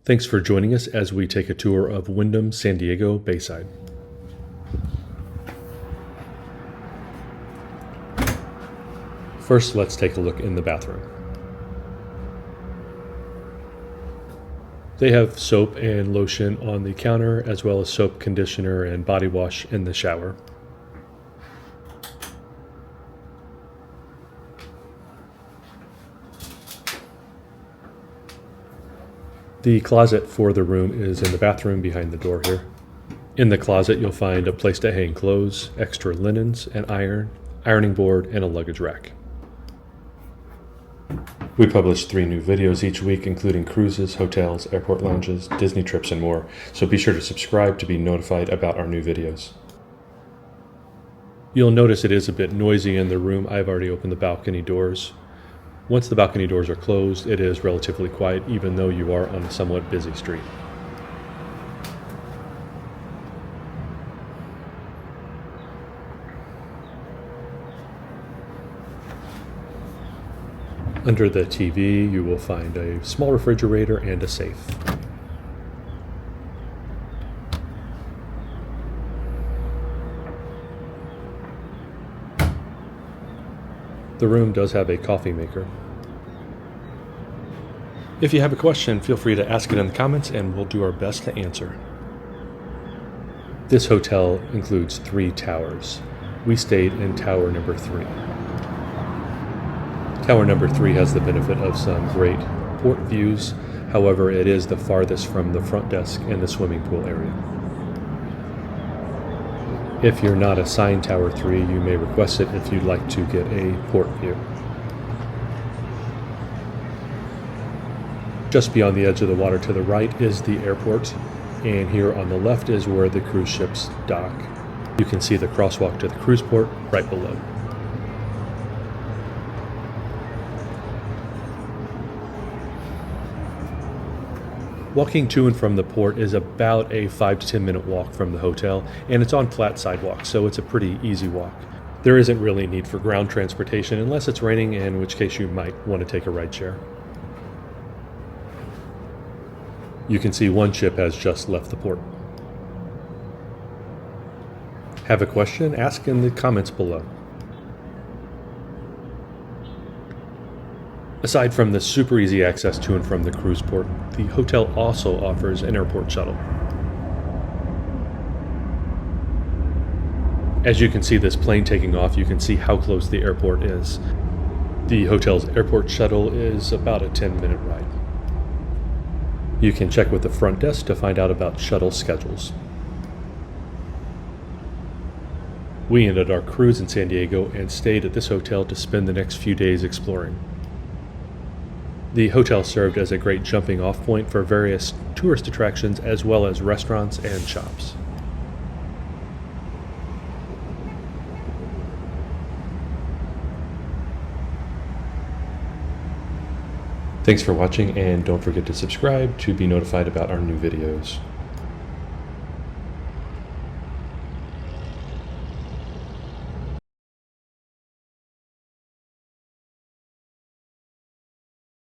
Thanks for joining us as we take a tour of Wyndham San Diego Bayside. First, let's take a look in the bathroom. They have soap and lotion on the counter, as well as soap, conditioner, and body wash in the shower. The closet for the room is in the bathroom behind the door here. In the closet, you'll find a place to hang clothes, extra linens, an ironing board, and a luggage rack. We publish 3 new videos each week, including cruises, hotels, airport lounges, Disney trips, and more, so be sure to subscribe to be notified about our new videos. You'll notice it is a bit noisy in the room. I've already opened the balcony doors. Once the balcony doors are closed, it is relatively quiet, even though you are on a somewhat busy street. Under the TV, you will find a small refrigerator and a safe. The room does have a coffee maker. If you have a question, feel free to ask it in the comments and we'll do our best to answer. This hotel includes 3 towers. We stayed in tower number 3. Tower number 3 has the benefit of some great port views. However, it is the farthest from the front desk and the swimming pool area. If you're not assigned Tower 3, you may request it if you'd like to get a port view. Just beyond the edge of the water to the right is the airport, and here on the left is where the cruise ships dock. You can see the crosswalk to the cruise port right below. Walking to and from the port is about a 5 to 10 minute walk from the hotel, and it's on flat sidewalks, so it's a pretty easy walk. There isn't really a need for ground transportation unless it's raining, in which case you might want to take a rideshare. You can see one ship has just left the port. Have a question? Ask in the comments below. Aside from the super easy access to and from the cruise port, the hotel also offers an airport shuttle. As you can see this plane taking off, you can see how close the airport is. The hotel's airport shuttle is about a 10-minute ride. You can check with the front desk to find out about shuttle schedules. We ended our cruise in San Diego and stayed at this hotel to spend the next few days exploring. The hotel served as a great jumping off point for various tourist attractions as well as restaurants and shops. Thanks for watching, and don't forget to subscribe to be notified about our new videos.